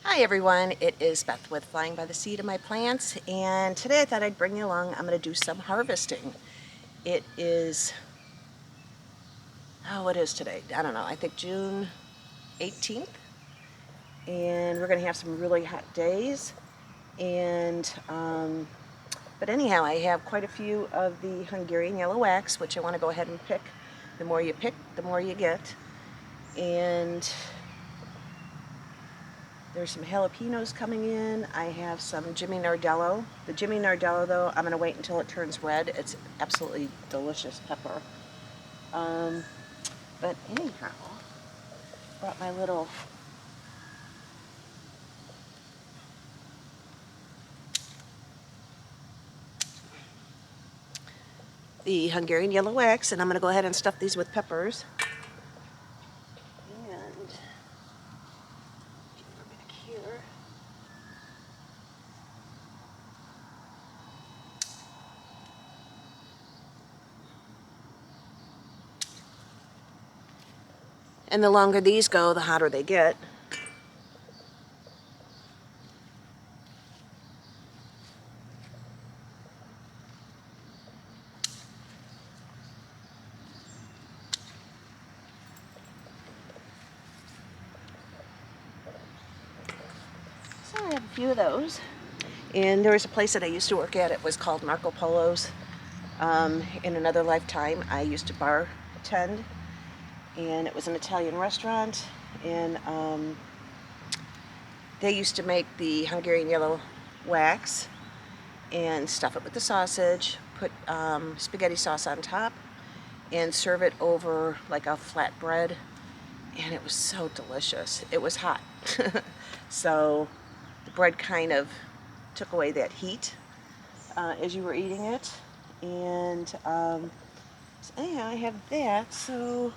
Hi everyone, it is Beth with Flying by the Seed of My Plants, and today I thought I'd bring you along. I'm going to do some harvesting. It is, what is today? I don't know, I think June 18th, and we're going to have some really hot days. But anyhow, I have quite a few of the Hungarian yellow wax, which I want to go ahead and pick. The more you pick, the more you get. And there's some jalapenos coming in. I have some Jimmy Nardello. The Jimmy Nardello, though, I'm going to wait until it turns red. It's absolutely delicious pepper. But anyhow, brought my little the Hungarian yellow wax, and I'm going to go ahead and stuff these with peppers. And back here. And the longer these go, the hotter they get. So I have a few of those. And there was a place that I used to work at. It was called Marco Polo's. In another lifetime, I used to bartend, and it was an Italian restaurant. And they used to make the Hungarian yellow wax and stuff it with the sausage, put spaghetti sauce on top, and serve it over like a flat bread. And it was so delicious. It was hot. So the bread kind of took away that heat as you were eating it. And so anyhow, I have that. So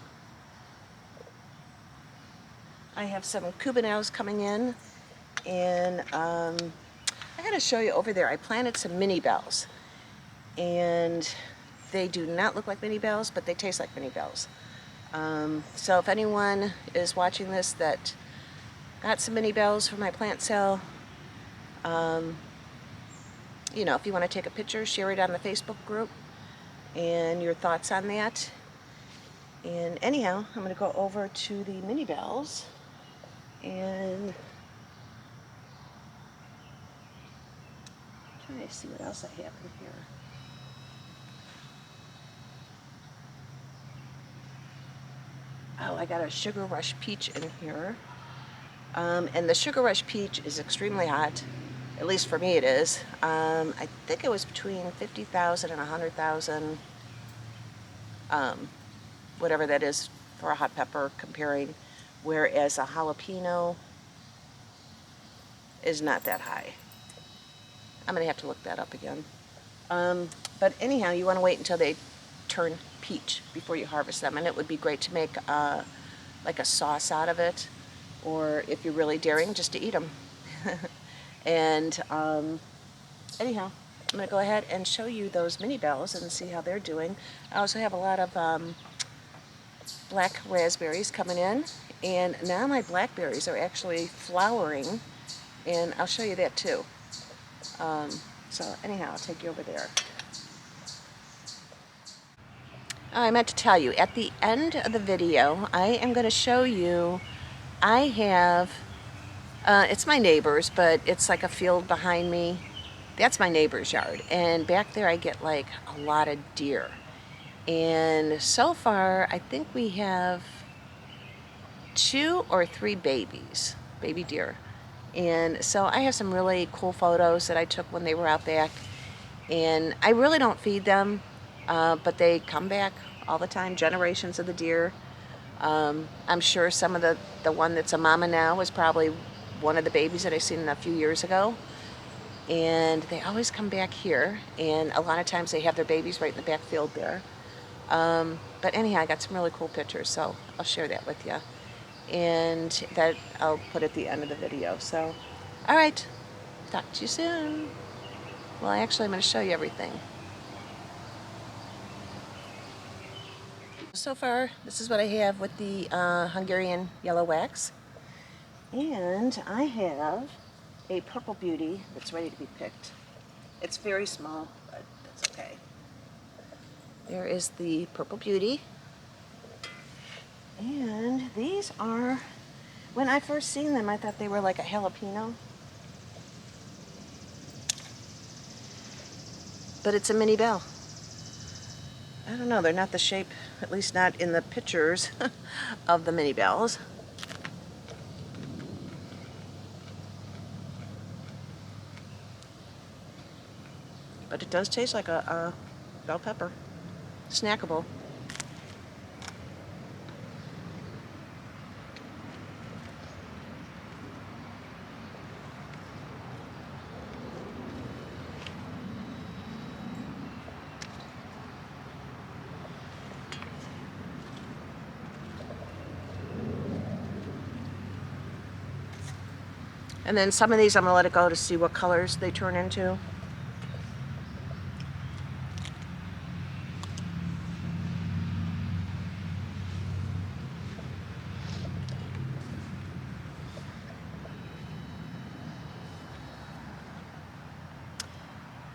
I have some Cubanos coming in. And I gotta show you over there, I planted some mini bells. And they do not look like mini bells, but they taste like mini bells. So if anyone is watching this that got some mini bells for my plant sale, you know, if you want to take a picture, share it on the Facebook group and your thoughts on that. And anyhow, I'm going to go over to the mini bells and try to see what else I have in here. Oh, I got a Sugar Rush Peach in here. And the Sugar Rush Peach is extremely hot. At least for me it is. I think it was between 50,000 and 100,000, whatever that is for a hot pepper comparing, whereas a jalapeno is not that high. I'm going to have to look that up again. But anyhow, you want to wait until they turn peach before you harvest them, and it would be great to make like a sauce out of it, or if you're really daring, just to eat them. And anyhow, I'm going to go ahead and show you those mini bells and see how they're doing. I also have a lot of black raspberries coming in, and now my blackberries are actually flowering, and I'll show you that too. So anyhow, I'll take you over there. I meant to tell you, at the end of the video, I am going to show you, I have, it's my neighbor's, but it's like a field behind me. That's my neighbor's yard. And back there I get like a lot of deer. And so far, I think we have 2 or 3 babies, baby deer. And so I have some really cool photos that I took when they were out back. And I really don't feed them, but they come back all the time, generations of the deer. I'm sure some of the one that's a mama now was probably one of the babies that I seen a few years ago. And they always come back here, and a lot of times they have their babies right in the back field there. But anyhow, I got some really cool pictures, so I'll share that with you. And that I'll put at the end of the video. So, all right, talk to you soon. Well, actually, I'm going to show you everything. So far, this is what I have with the Hungarian yellow wax. And I have a purple beauty that's ready to be picked. It's very small, but that's okay. There is the purple beauty. And these are, when I first seen them, I thought they were like a jalapeno. But it's a mini bell. I don't know, they're not the shape, at least not in the pictures of the mini bells. But it does taste like a bell pepper. Snackable. And then some of these I'm going to let it go to see what colors they turn into.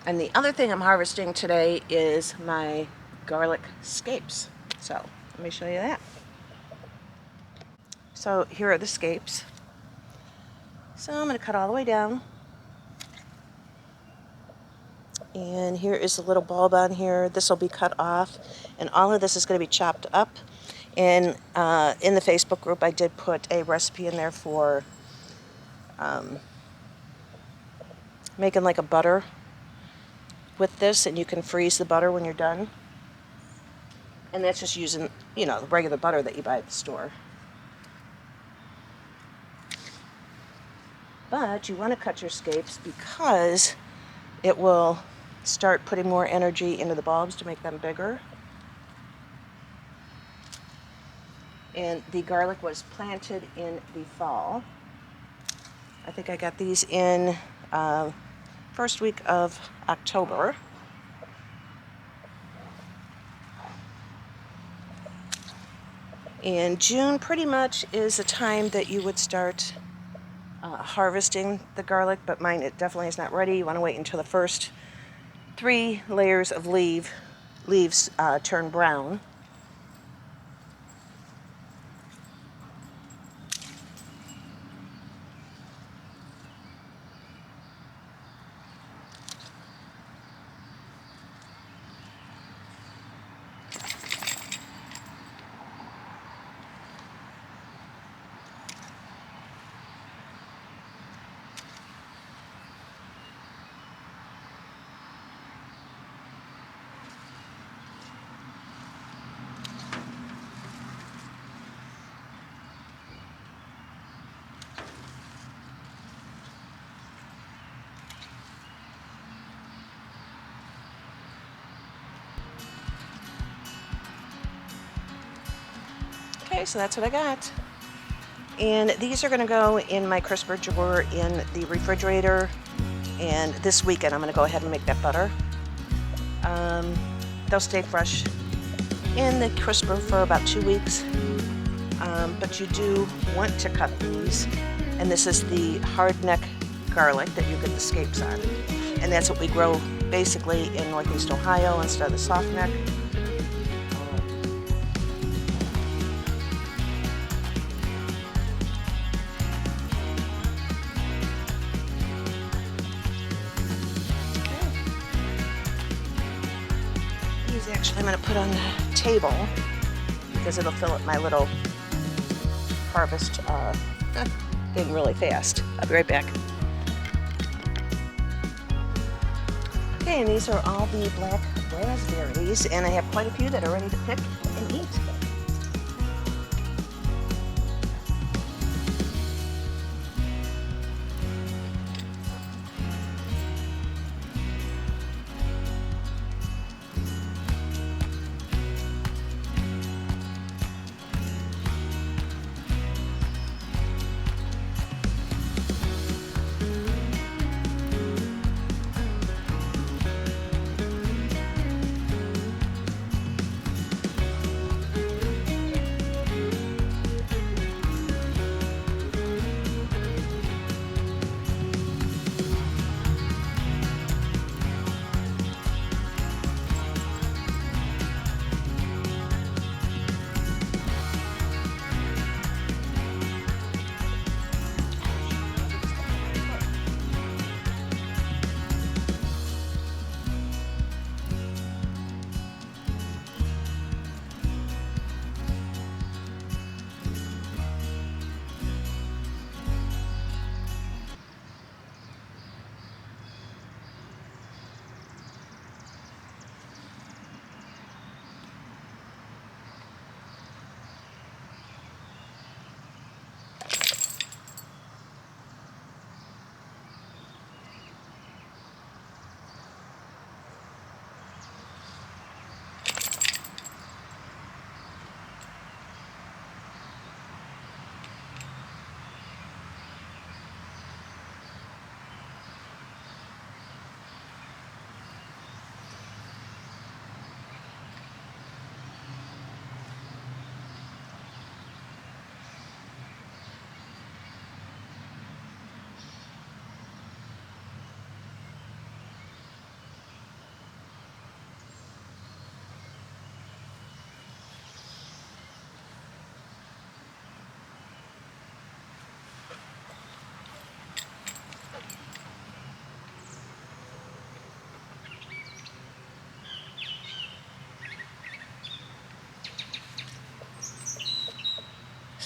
And the other thing I'm harvesting today is my garlic scapes. So let me show you that. So here are the scapes. So I'm going to cut all the way down. And here is the little bulb on here. This will be cut off. And all of this is going to be chopped up. And in the Facebook group, I did put a recipe in there for making like a butter with this. And you can freeze the butter when you're done. And that's just using, you know, the regular butter that you buy at the store. But you want to cut your scapes because it will start putting more energy into the bulbs to make them bigger. And the garlic was planted in the fall. I think I got these in first week of October. And June pretty much is the time that you would start harvesting the garlic, but mine, it definitely is not ready. You want to wait until the first 3 layers of leaves turn brown. Okay, so that's what I got. And these are going to go in my crisper drawer in the refrigerator. And this weekend I'm going to go ahead and make that butter. They'll stay fresh in the crisper for about 2 weeks. But you do want to cut these. And this is the hard neck garlic that you get the scapes on. And that's what we grow basically in Northeast Ohio instead of the soft neck. Actually, I'm going to put on the table because it'll fill up my little harvest thing really fast. I'll be right back. Okay, and these are all the black raspberries, and I have quite a few that are ready to pick and eat.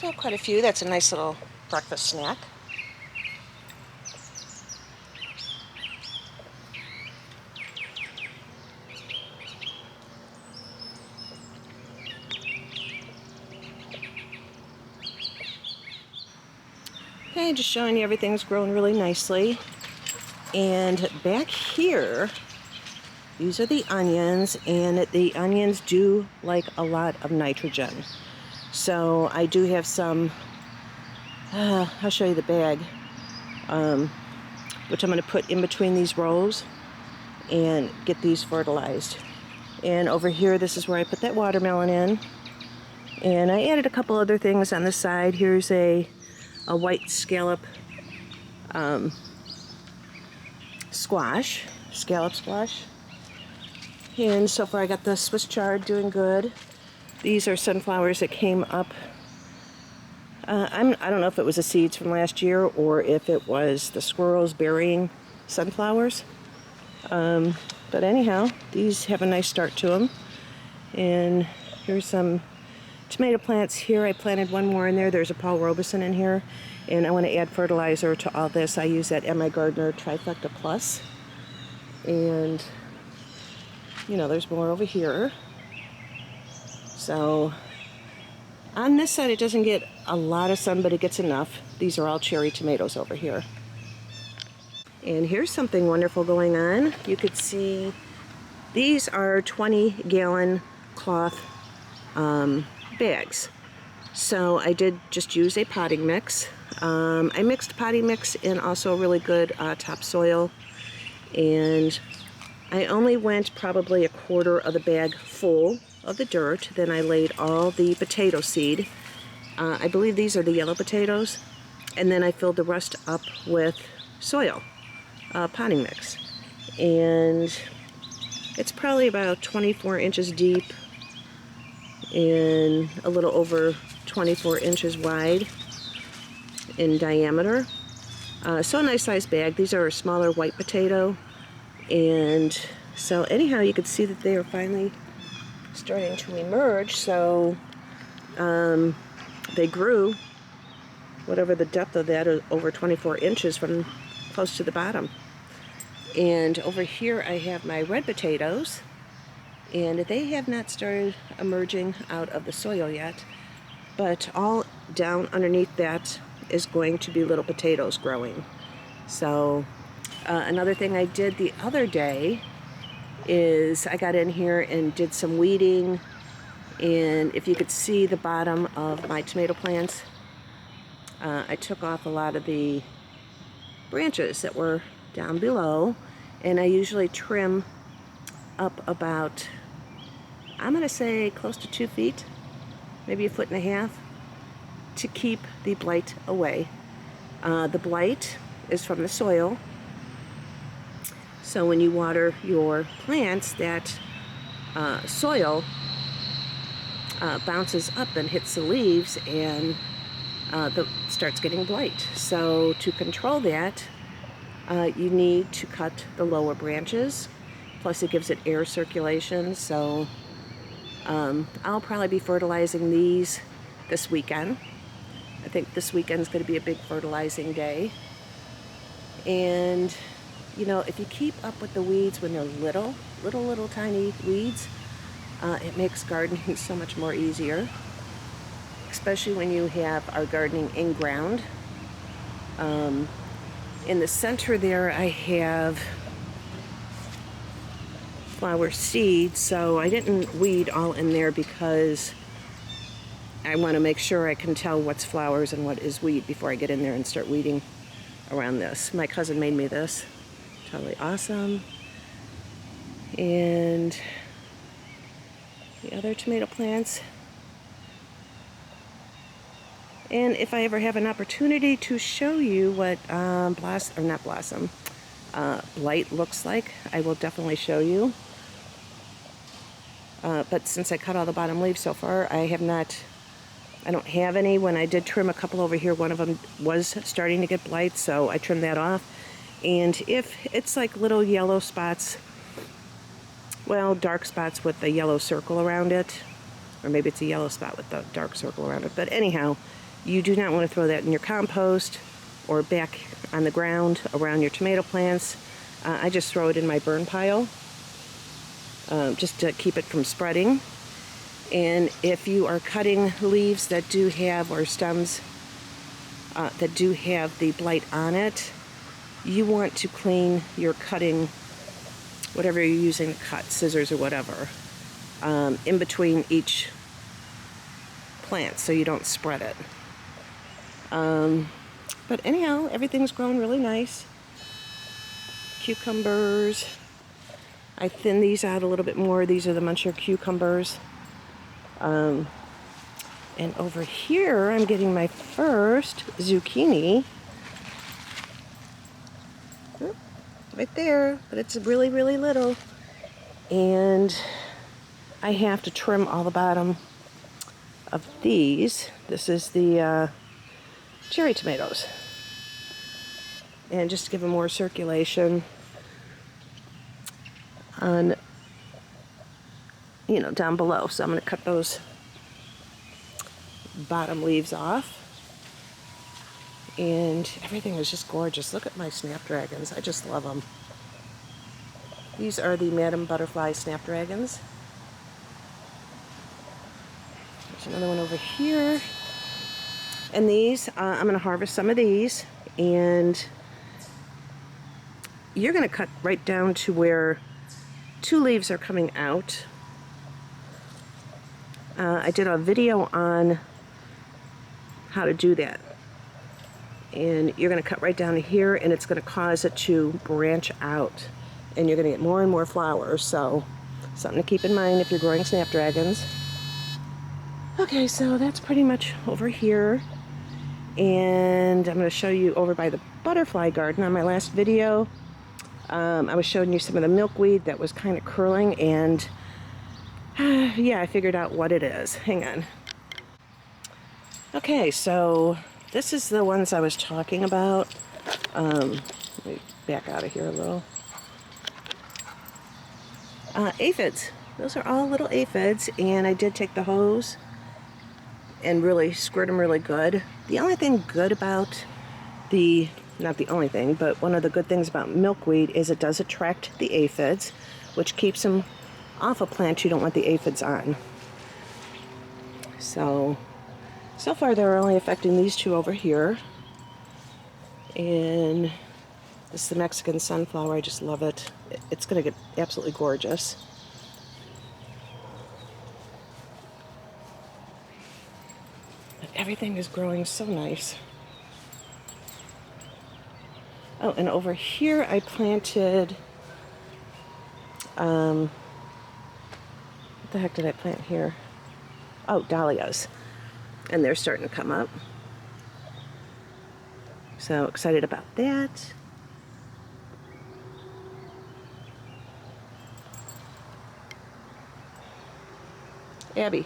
So quite a few. That's a nice little breakfast snack. Okay, just showing you everything's grown really nicely. And back here, these are the onions, and the onions do like a lot of nitrogen. So I do have some, I'll show you the bag, which I'm going to put in between these rows and get these fertilized. And over here, this is where I put that watermelon in. And I added a couple other things on the side. Here's a white scallop scallop squash. And so far I got the Swiss chard doing good. These are sunflowers that came up. I don't know if it was the seeds from last year or if it was the squirrels burying sunflowers. But anyhow, these have a nice start to them. And here's some tomato plants here. I planted one more in there. There's a Paul Robeson in here. And I want to add fertilizer to all this. I use that MI Gardener Trifecta Plus. And, you know, there's more over here. So, on this side it doesn't get a lot of sun, but it gets enough. These are all cherry tomatoes over here. And here's something wonderful going on. You could see these are 20-gallon cloth bags. So I did just use a potting mix. I mixed potting mix and also really good topsoil. And I only went probably a quarter of the bag full of the dirt. Then I laid all the potato seed. I believe these are the yellow potatoes. And then I filled the rest up with soil, potting mix. And it's probably about 24 inches deep and a little over 24 inches wide in diameter. So a nice sized bag. These are a smaller white potato. And so anyhow, you can see that they are finally starting to emerge. So they grew, whatever the depth of that is, over 24 inches from close to the bottom. And over here I have my red potatoes, and they have not started emerging out of the soil yet, but all down underneath that is going to be little potatoes growing. So another thing I did the other day is I got in here and did some weeding, and if you could see the bottom of my tomato plants, I took off a lot of the branches that were down below, and I usually trim up about, I'm gonna say close to 2 feet, maybe 1.5 feet, to keep the blight away. The blight is from the soil, so when you water your plants, that soil bounces up and hits the leaves and starts getting blight. So to control that, you need to cut the lower branches, plus it gives it air circulation. So I'll probably be fertilizing these this weekend. I think this weekend's going to be a big fertilizing day. And you know, if you keep up with the weeds when they're little tiny weeds, it makes gardening so much more easier, especially when you have our gardening in ground. In the center there I have flower seeds, so I didn't weed all in there because I want to make sure I can tell what's flowers and what is weed before I get in there and start weeding around this. My cousin made me this. Totally awesome. And the other tomato plants. And if I ever have an opportunity to show you what blight looks like, I will definitely show you. But since I cut all the bottom leaves so far, I don't have any. When I did trim a couple over here, one of them was starting to get blight, so I trimmed that off. And if it's like little yellow spots, well, dark spots with a yellow circle around it, or maybe it's a yellow spot with the dark circle around it, but anyhow, You do not want to throw that in your compost or back on the ground around your tomato plants. I just throw it in my burn pile just to keep it from spreading. And if you are cutting leaves that do have, or stems that do have the blight on it, you want to clean your cutting, whatever you're using to cut, scissors or whatever, in between each plant so you don't spread it. But anyhow, everything's grown really nice. Cucumbers. I thin these out a little bit more. These are the Muncher cucumbers. And over here, I'm getting my first zucchini. Right there, but it's really, really little. And I have to trim all the bottom of these. This is the cherry tomatoes. And just to give them more circulation on, down below. So I'm going to cut those bottom leaves off. And everything is just gorgeous. Look at my snapdragons. I just love them. These are the Madam Butterfly snapdragons. There's another one over here. And these, I'm going to harvest some of these. And you're going to cut right down to where 2 leaves are coming out. I did a video on how to do that. And you're going to cut right down to here, and it's going to cause it to branch out. And you're going to get more and more flowers. So, something to keep in mind if you're growing snapdragons. Okay, so that's pretty much over here. And I'm going to show you over by the butterfly garden. On my last video, I was showing you some of the milkweed that was kind of curling, and yeah, I figured out what it is. Hang on. Okay, so this is the ones I was talking about. Let me back out of here a little. Aphids. Those are all little aphids, and I did take the hose and really squirt them really good. The only thing good about not the only thing, but one of the good things about milkweed is it does attract the aphids, which keeps them off a plant you don't want the aphids on. So far they're only affecting these 2 over here. And this is the Mexican sunflower. I just love it. It's going to get absolutely gorgeous. But everything is growing so nice. Oh, and over here I planted, what the heck did I plant here? Oh, dahlias. And they're starting to come up. So excited about that. Abby,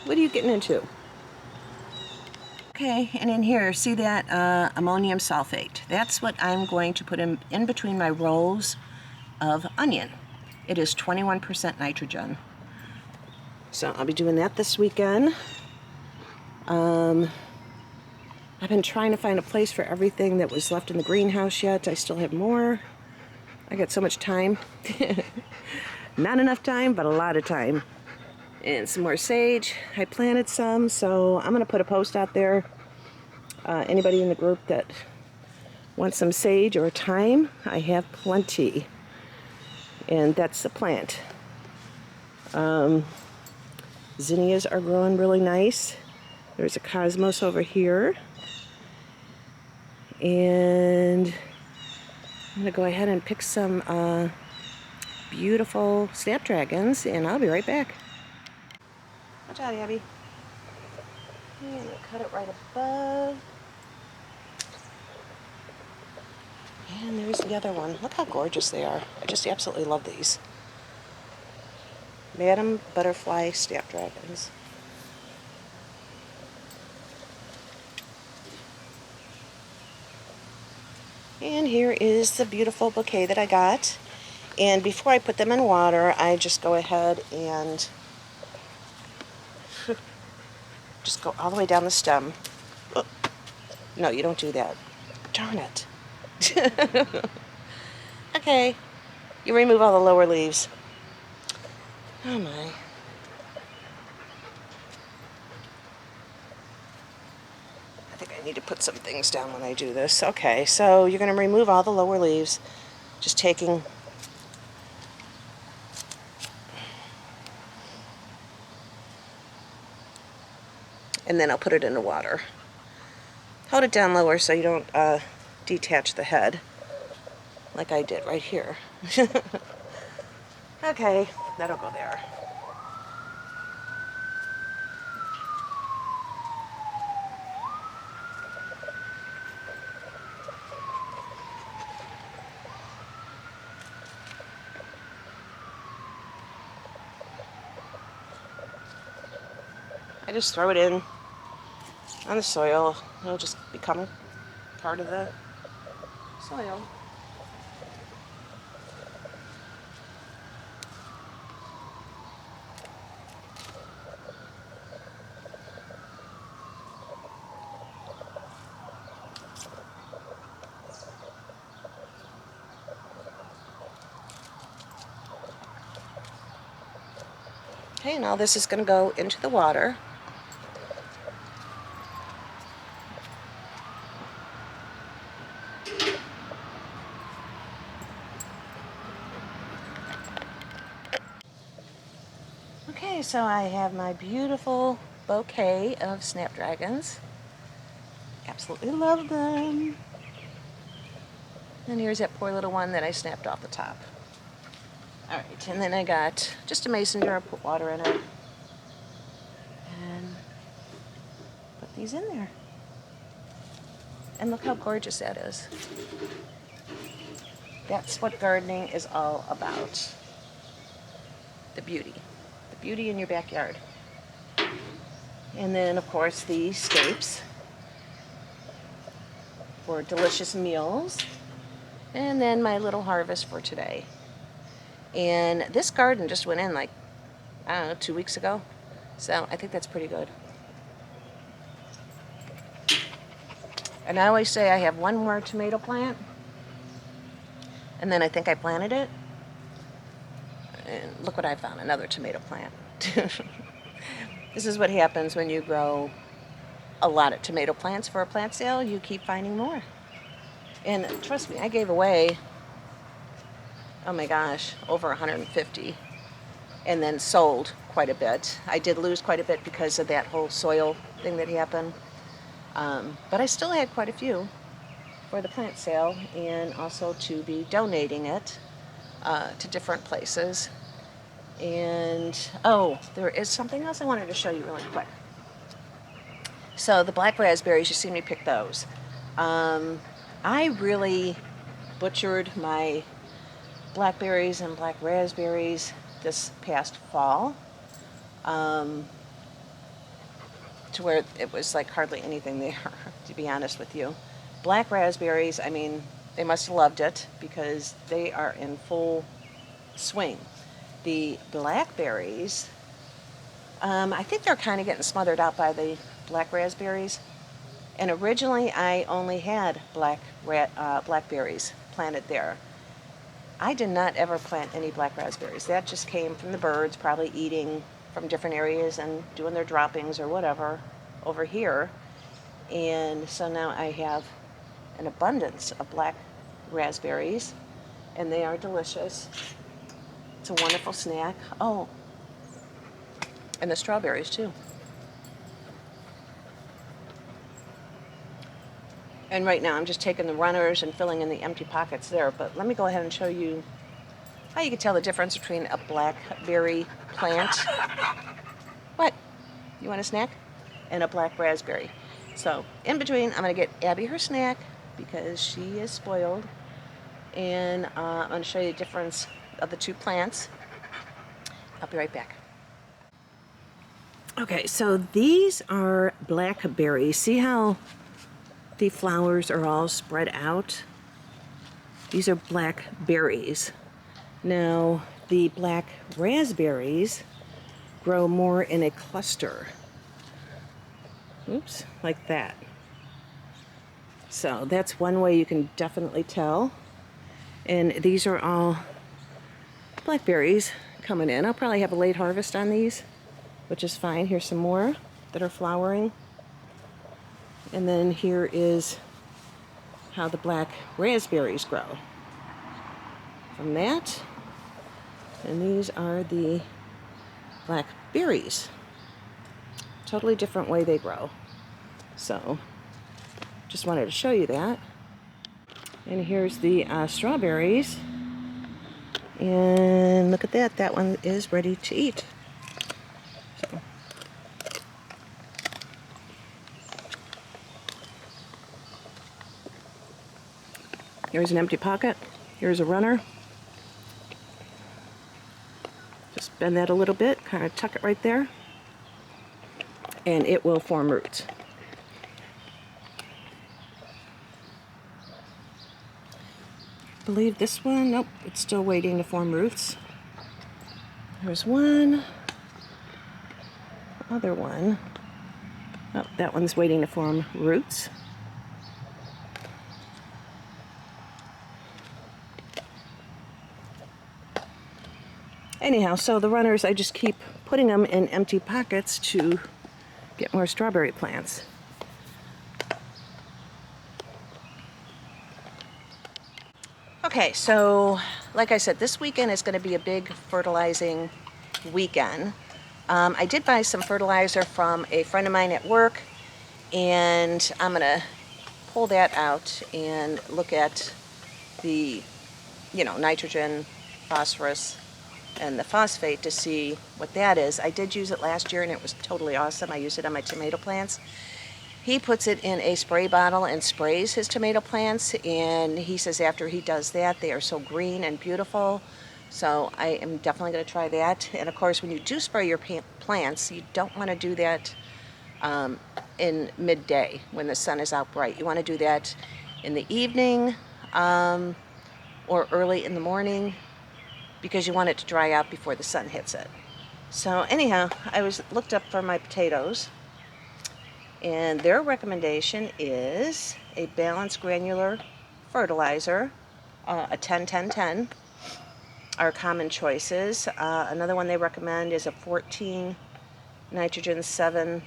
what are you getting into? Okay, and in here, see that ammonium sulfate? That's what I'm going to put in between my rows of onion. It is 21% nitrogen. So I'll be doing that this weekend. I've been trying to find a place for everything that was left in the greenhouse yet. I still have more. I got so much time. Not enough time, but a lot of time. And some more sage. I planted some, so I'm going to put a post out there. Anybody in the group that wants some sage or thyme, I have plenty. And that's the plant. Zinnias are growing really nice. There's a cosmos over here. And I'm going to go ahead and pick some beautiful snapdragons, and I'll be right back. Watch out, Abby. I'm going to cut it right above. And there's the other one. Look how gorgeous they are. I just absolutely love these. Madam Butterfly snapdragons. And here is the beautiful bouquet that I got. And before I put them in water, I just go ahead and just go all the way down the stem. Oh, no, you don't do that. Darn it. Okay, you remove all the lower leaves. Oh my. I think I need to put some things down when I do this. Okay, so you're going to remove all the lower leaves, just taking and then I'll put it in the water. Hold it down lower so you don't detach the head like I did right here. Okay, that'll go there. I just throw it in on the soil. It'll just become part of the soil. Okay, now this is going to go into the water. Okay, so I have my beautiful bouquet of snapdragons. Absolutely love them. And here's that poor little one that I snapped off the top. Alright, and then I got just a mason jar, put water in it, and put these in there. And look how gorgeous that is. That's what gardening is all about. The beauty. The beauty in your backyard. And then, of course, the scapes for delicious meals. And then my little harvest for today. And this garden just went in like, I don't know, 2 weeks ago. So I think that's pretty good. And I always say I have one more tomato plant. And then I think I planted it. And look what I found, another tomato plant. This is what happens when you grow a lot of tomato plants for a plant sale. You keep finding more. And trust me, I gave away, oh my gosh, over 150. And then sold quite a bit. I did lose quite a bit because of that whole soil thing that happened. But I still had quite a few for the plant sale and also to be donating it to different places. And, oh, there is something else I wanted to show you really quick. So the black raspberries, you see me pick those. I really butchered my blackberries and black raspberries this past fall to where it was like hardly anything there, to be honest with you. Black raspberries, I mean, they must have loved it because they are in full swing. The blackberries, I think they're kind of getting smothered out by the black raspberries. And originally I only had blackberries planted there. I did not ever plant any black raspberries. That just came from the birds, probably eating from different areas and doing their droppings or whatever over here. And so now I have an abundance of black raspberries, and they are delicious. It's a wonderful snack. Oh, and the strawberries too. And right now I'm just taking the runners and filling in the empty pockets there, but let me go ahead and show you how you can tell the difference between a blackberry plant. What? You want a snack? And a black raspberry. So in between, I'm going to get Abby her snack because she is spoiled. And I'm going to show you the difference of the two plants. I'll be right back. Okay, so these are blackberries. See how the flowers are all spread out? These are blackberries. Now, the black raspberries grow more in a cluster. Oops, like that. So that's one way you can definitely tell. And these are all blackberries coming in. I'll probably have a late harvest on these, which is fine. Here's some more that are flowering. And then here is how the black raspberries grow from that. And these are the blackberries. Totally different way they grow. So just wanted to show you that. And here's the strawberries. And look at that. That one is ready to eat. So. Here's an empty pocket. Here's a runner. Just bend that a little bit, kind of tuck it right there, and it will form roots. I believe this one, nope, it's still waiting to form roots. There's one, other one. Oh, that one's waiting to form roots. Anyhow, so the runners, I just keep putting them in empty pockets to get more strawberry plants. Okay, so like I said, this weekend is going to be a big fertilizing weekend. I did buy some fertilizer from a friend of mine at work, and I'm going to pull that out and look at the, nitrogen, phosphorus, and the phosphate to see what that is. I did use it last year and it was totally awesome. I used it on my tomato plants. He puts it in a spray bottle and sprays his tomato plants, and he says after he does that, they are so green and beautiful. So I am definitely going to try that. And of course, when you do spray your plants, you don't want to do that in midday when the sun is out bright. You want to do that in the evening or early in the morning, because you want it to dry out before the sun hits it. So anyhow, I looked up for my potatoes, and their recommendation is a balanced granular fertilizer, a 10-10-10 are common choices. Another one they recommend is a 14 nitrogen, 7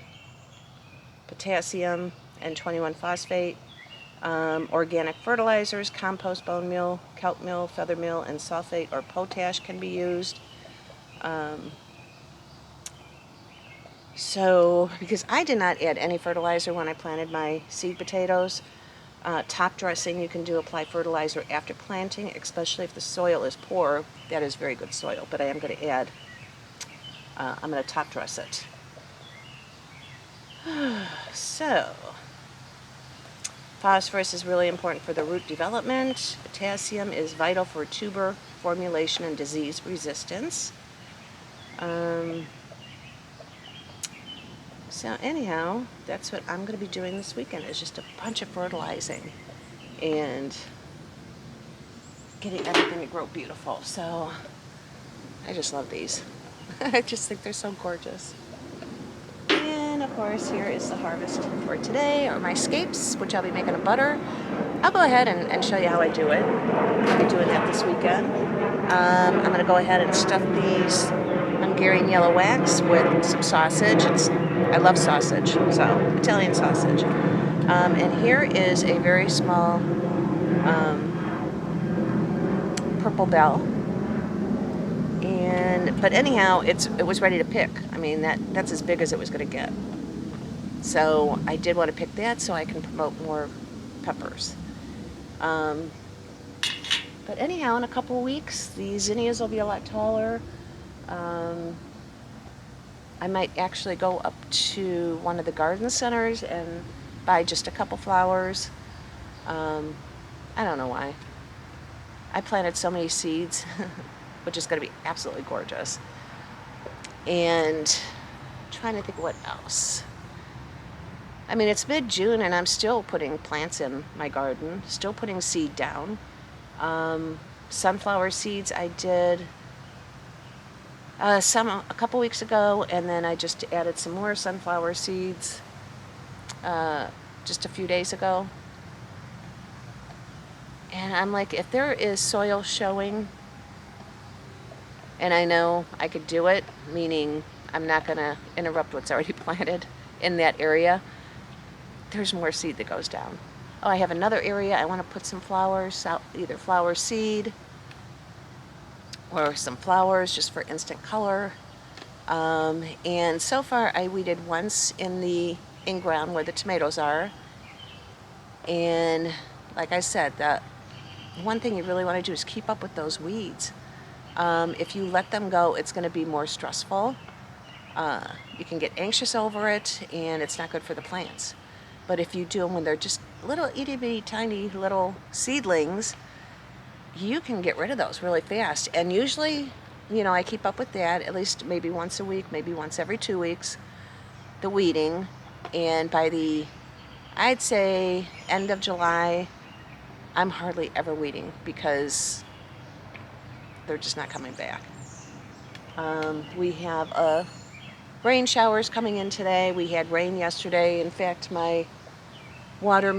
potassium, and 21 phosphate. Organic fertilizers, compost, bone meal, kelp meal, feather meal, and sulfate or potash can be used. So, because I did not add any fertilizer when I planted my seed potatoes, top dressing, you can apply fertilizer after planting, especially if the soil is poor. That is very good soil, but I am going to add, I'm going to top dress it. So, phosphorus is really important for the root development. Potassium is vital for tuber formulation and disease resistance. So anyhow, that's what I'm going to be doing this weekend, is just a bunch of fertilizing and getting everything to grow beautiful. So I just love these. I just think they're so gorgeous. And of course, here is the harvest for today, or my scapes, which I'll be making a butter. I'll go ahead and show you how I do it. I'll be doing that this weekend. I'm going to go ahead and stuff these Hungarian yellow wax with some sausage. I love sausage, so Italian sausage. And here is a very small purple bell. But anyhow, it was ready to pick. I mean, that's as big as it was going to get. So I did want to pick that so I can promote more peppers. But anyhow, in a couple of weeks, the zinnias will be a lot taller. I might actually go up to one of the garden centers and buy just a couple flowers. I don't know why. I planted so many seeds, which is going to be absolutely gorgeous. And I'm trying to think what else. I mean, it's mid-June and I'm still putting plants in my garden, still putting seed down. Sunflower seeds I did some a couple weeks ago, and then I just added some more sunflower seeds. just a few days ago. And I'm like, if there is soil showing, and I know I could do it, meaning I'm not going to interrupt what's already planted in that area, there's more seed that goes down. Oh, I have another area I want to put some flowers out, either flower seed or some flowers just for instant color. And so far I weeded once in the in-ground where the tomatoes are. And like I said, the one thing you really want to do is keep up with those weeds. If you let them go, it's going to be more stressful. You can get anxious over it, and it's not good for the plants. But if you do them when they're just little itty bitty tiny little seedlings, you can get rid of those really fast. And usually, I keep up with that at least maybe once a week, maybe once every 2 weeks, the weeding. And by I'd say, end of July, I'm hardly ever weeding because they're just not coming back. We have rain showers coming in today. We had rain yesterday. In fact, my water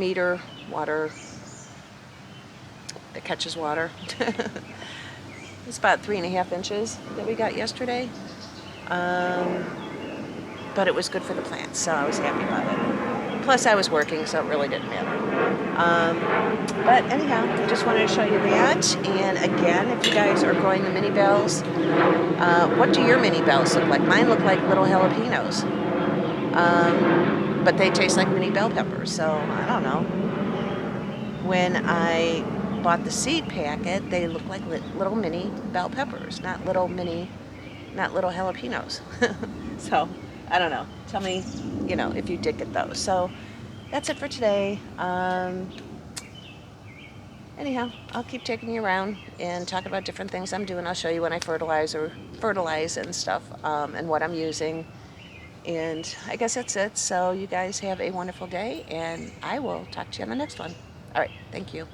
that catches water, it's about 3.5 inches that we got yesterday. But it was good for the plants, so I was happy about it. Plus, I was working, so it really didn't matter. But anyhow, I just wanted to show you that. And again, if you guys are growing the mini bells, what do your mini bells look like? Mine look like little jalapenos, but they taste like mini bell peppers. So I don't know. When I bought the seed packet, they look like little mini bell peppers, not little jalapenos. So I don't know. Tell me, if you did get those. So that's it for today. Anyhow, I'll keep taking you around and talk about different things I'm doing. I'll show you when I fertilize and stuff, and what I'm using. And I guess that's it. So you guys have a wonderful day, and I will talk to you on the next one. All right. Thank you.